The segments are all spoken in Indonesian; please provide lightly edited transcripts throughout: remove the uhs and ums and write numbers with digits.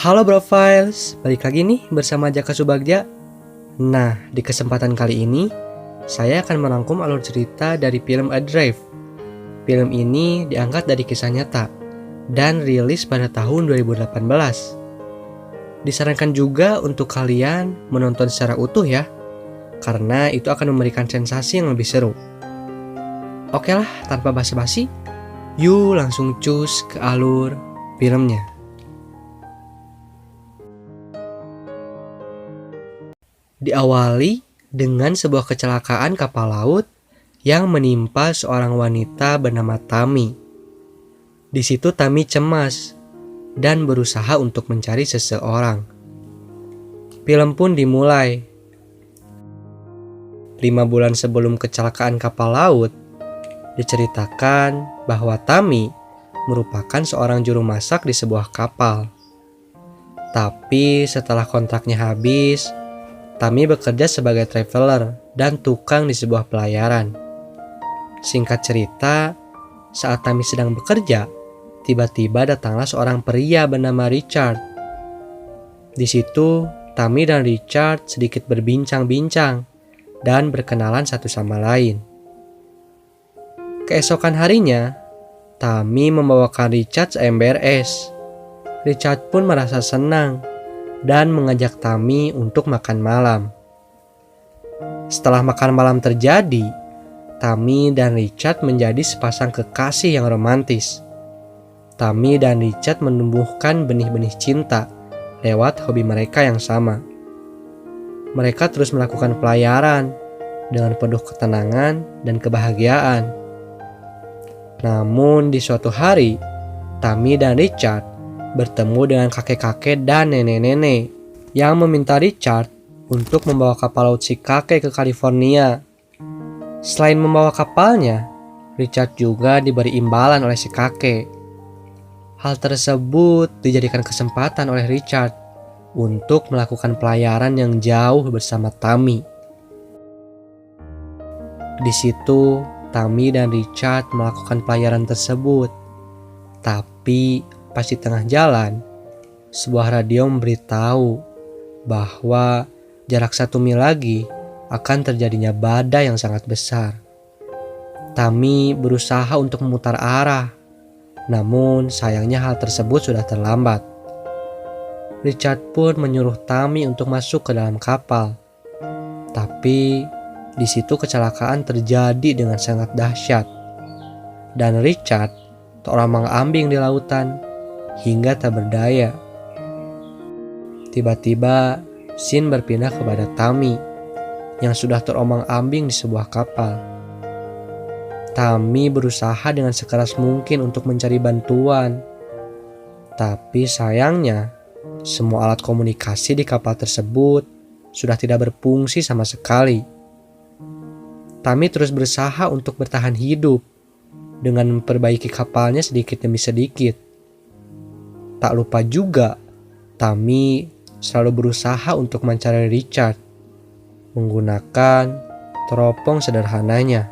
Halo Bro Files, balik lagi nih bersama Jaka Subagja. Nah, di kesempatan kali ini, saya akan merangkum alur cerita dari film A Drive. Film ini diangkat dari kisah nyata dan rilis pada tahun 2018. Disarankan juga untuk kalian menonton secara utuh ya, karena itu akan memberikan sensasi yang lebih seru. Oke lah, tanpa basa-basi, yuk langsung cus ke alur filmnya. Diawali dengan sebuah kecelakaan kapal laut yang menimpa seorang wanita bernama Tami. Di situ Tami cemas dan berusaha untuk mencari seseorang. Film pun dimulai. 5 bulan sebelum kecelakaan kapal laut, diceritakan bahwa Tami merupakan seorang juru masak di sebuah kapal. Tapi setelah kontraknya habis, Tami bekerja sebagai traveler dan tukang di sebuah pelayaran. Singkat cerita, saat Tami sedang bekerja, tiba-tiba datanglah seorang pria bernama Richard. Di situ, Tami dan Richard sedikit berbincang-bincang dan berkenalan satu sama lain. Keesokan harinya, Tami membawakan Richard seember es. Richard pun merasa senang dan mengajak Tami untuk makan malam. Setelah makan malam terjadi, Tami dan Richard menjadi sepasang kekasih yang romantis. Tami dan Richard menumbuhkan benih-benih cinta lewat hobi mereka yang sama. Mereka terus melakukan pelayaran dengan penuh ketenangan dan kebahagiaan. Namun di suatu hari, Tami dan Richard bertemu dengan kakek-kakek dan nenek-nenek yang meminta Richard untuk membawa kapal laut si kakek ke California. Selain membawa kapalnya, Richard juga diberi imbalan oleh si kakek. Hal tersebut dijadikan kesempatan oleh Richard untuk melakukan pelayaran yang jauh bersama Tami. Di situ, Tami dan Richard melakukan pelayaran tersebut. Tapi pas di tengah jalan, sebuah radio memberitahu bahwa jarak 1 mil lagi akan terjadinya badai yang sangat besar. Tami berusaha untuk memutar arah, namun sayangnya hal tersebut sudah terlambat. Richard pun menyuruh Tami untuk masuk ke dalam kapal. Tapi di situ kecelakaan terjadi dengan sangat dahsyat. Dan Richard terombang-ambing di lautan hingga tak berdaya. Tiba-tiba, scene berpindah kepada Tami yang sudah terombang-ambing di sebuah kapal. Tami berusaha dengan sekeras mungkin untuk mencari bantuan. Tapi sayangnya, semua alat komunikasi di kapal tersebut sudah tidak berfungsi sama sekali. Tami terus berusaha untuk bertahan hidup dengan memperbaiki kapalnya sedikit demi sedikit. Tak lupa juga, Tami selalu berusaha untuk mencari Richard menggunakan teropong sederhananya.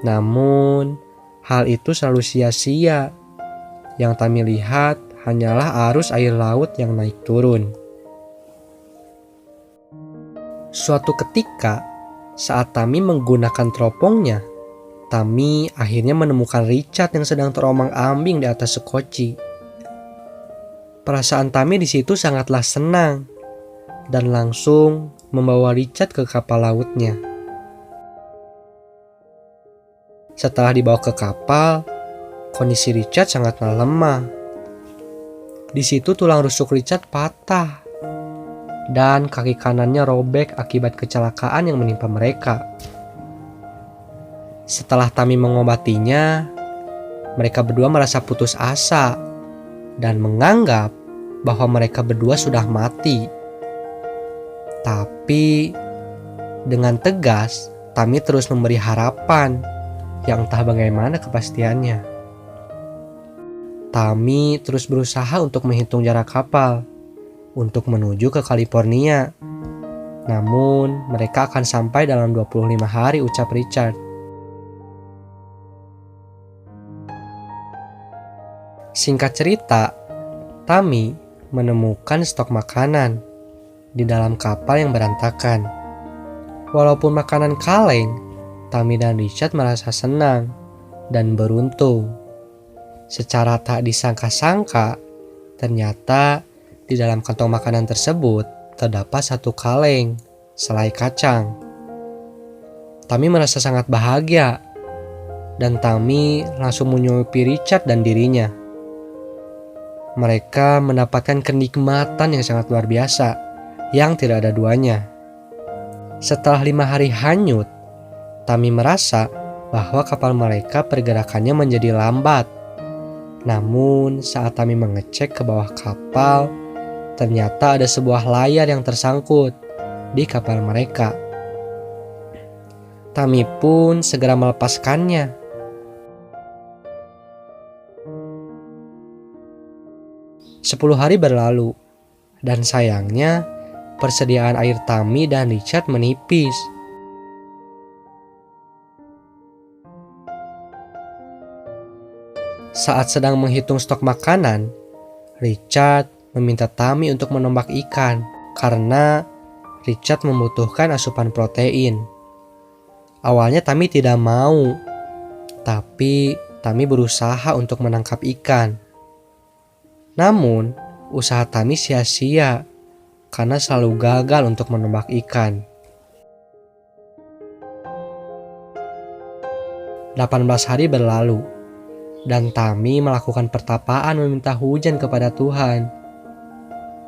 Namun, hal itu selalu sia-sia. Yang Tami lihat hanyalah arus air laut yang naik turun. Suatu ketika, saat Tami menggunakan teropongnya, Tami akhirnya menemukan Richard yang sedang terombang-ambing di atas sekoci. Perasaan Tami di situ sangatlah senang dan langsung membawa Richard ke kapal lautnya. Setelah dibawa ke kapal, kondisi Richard sangatlah lemah. Di situ tulang rusuk Richard patah dan kaki kanannya robek akibat kecelakaan yang menimpa mereka. Setelah Tami mengobatinya, mereka berdua merasa putus asa dan menganggap bahwa mereka berdua sudah mati. Tapi dengan tegas, Tami terus memberi harapan yang entah bagaimana kepastiannya. Tami terus berusaha untuk menghitung jarak kapal untuk menuju ke California. Namun mereka akan sampai dalam 25 hari, ucap Richard. Singkat cerita, Tami menemukan stok makanan di dalam kapal yang berantakan. Walaupun makanan kaleng, Tammy dan Richard merasa senang dan beruntung. Secara tak disangka-sangka, ternyata di dalam kantong makanan tersebut terdapat satu kaleng selai kacang. Tammy merasa sangat bahagia dan Tammy langsung menyuapi Richard dan dirinya. Mereka mendapatkan kenikmatan yang sangat luar biasa yang tidak ada duanya. Setelah 5 hari hanyut, Tammy merasa bahwa kapal mereka pergerakannya menjadi lambat. Namun saat Tammy mengecek ke bawah kapal, ternyata ada sebuah layar yang tersangkut di kapal mereka. Tammy pun segera melepaskannya. Sepuluh hari berlalu, dan sayangnya persediaan air Tammy dan Richard menipis. Saat sedang menghitung stok makanan, Richard meminta Tammy untuk menombak ikan karena Richard membutuhkan asupan protein. Awalnya Tammy tidak mau, tapi Tammy berusaha untuk menangkap ikan. Namun, usaha Tammy sia-sia karena selalu gagal untuk menombak ikan. 18 hari berlalu, dan Tammy melakukan pertapaan meminta hujan kepada Tuhan.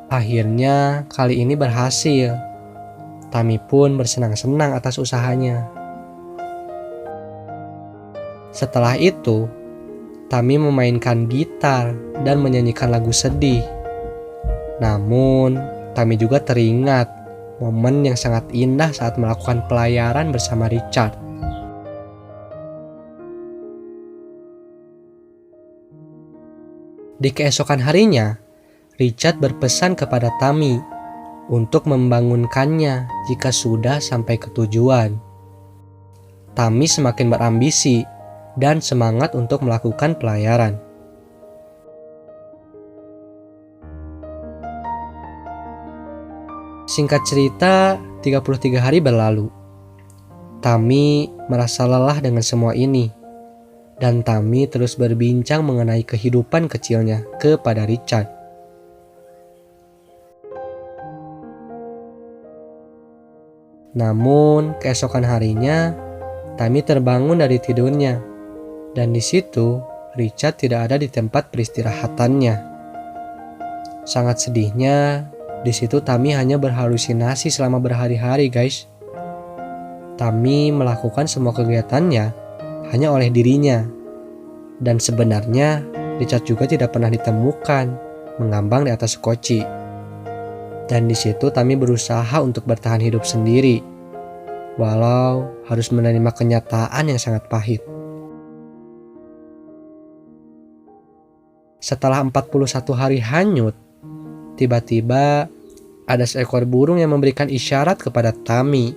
Akhirnya kali ini berhasil. Tammy pun bersenang-senang atas usahanya. Setelah itu, Tammy memainkan gitar dan menyanyikan lagu sedih. Namun, Tammy juga teringat momen yang sangat indah saat melakukan pelayaran bersama Richard. Di keesokan harinya, Richard berpesan kepada Tammy untuk membangunkannya jika sudah sampai ke tujuan. Tammy semakin berambisi dan semangat untuk melakukan pelayaran. Singkat cerita, 33 hari berlalu. Tammy merasa lelah dengan semua ini. Dan Tammy terus berbincang mengenai kehidupan kecilnya kepada Richard. Namun keesokan harinya, Tammy terbangun dari tidurnya. Dan di situ, Richard tidak ada di tempat peristirahatannya. Sangat sedihnya, di situ Tammy hanya berhalusinasi selama berhari-hari, guys. Tammy melakukan semua kegiatannya hanya oleh dirinya. Dan sebenarnya Richard juga tidak pernah ditemukan mengambang di atas koci. Dan di situ Tammy berusaha untuk bertahan hidup sendiri, walau harus menerima kenyataan yang sangat pahit. Setelah 41 hari hanyut, tiba-tiba ada seekor burung yang memberikan isyarat kepada Tammy.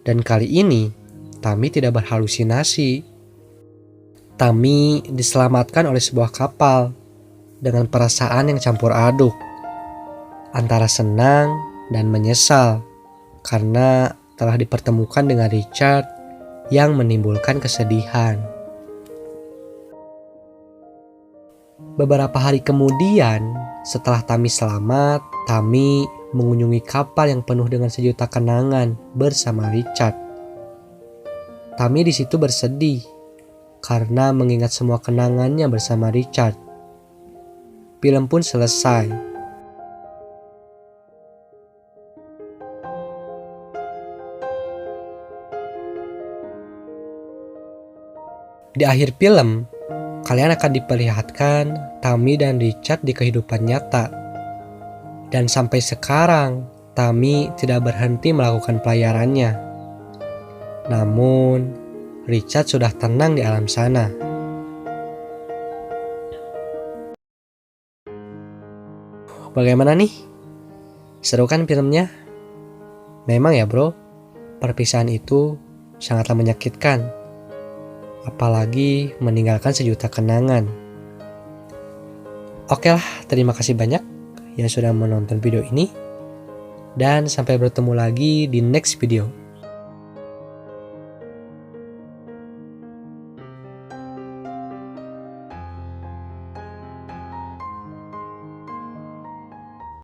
Dan kali ini, Tammy tidak berhalusinasi. Tammy diselamatkan oleh sebuah kapal dengan perasaan yang campur aduk, antara senang dan menyesal karena telah dipertemukan dengan Richard yang menimbulkan kesedihan. Beberapa hari kemudian, setelah Tammy selamat, Tammy mengunjungi kapal yang penuh dengan sejuta kenangan bersama Richard. Tammy di situ bersedih karena mengingat semua kenangannya bersama Richard. Film pun selesai. Di akhir film, kalian akan diperlihatkan Tammy dan Richard di kehidupan nyata. Dan sampai sekarang, Tammy tidak berhenti melakukan pelayarannya. Namun, Richard sudah tenang di alam sana. Bagaimana nih? Seru kan filmnya? Memang ya bro, perpisahan itu sangatlah menyakitkan. Apalagi meninggalkan sejuta kenangan. Oke lah, terima kasih banyak yang sudah menonton video ini. Dan sampai bertemu lagi di next video.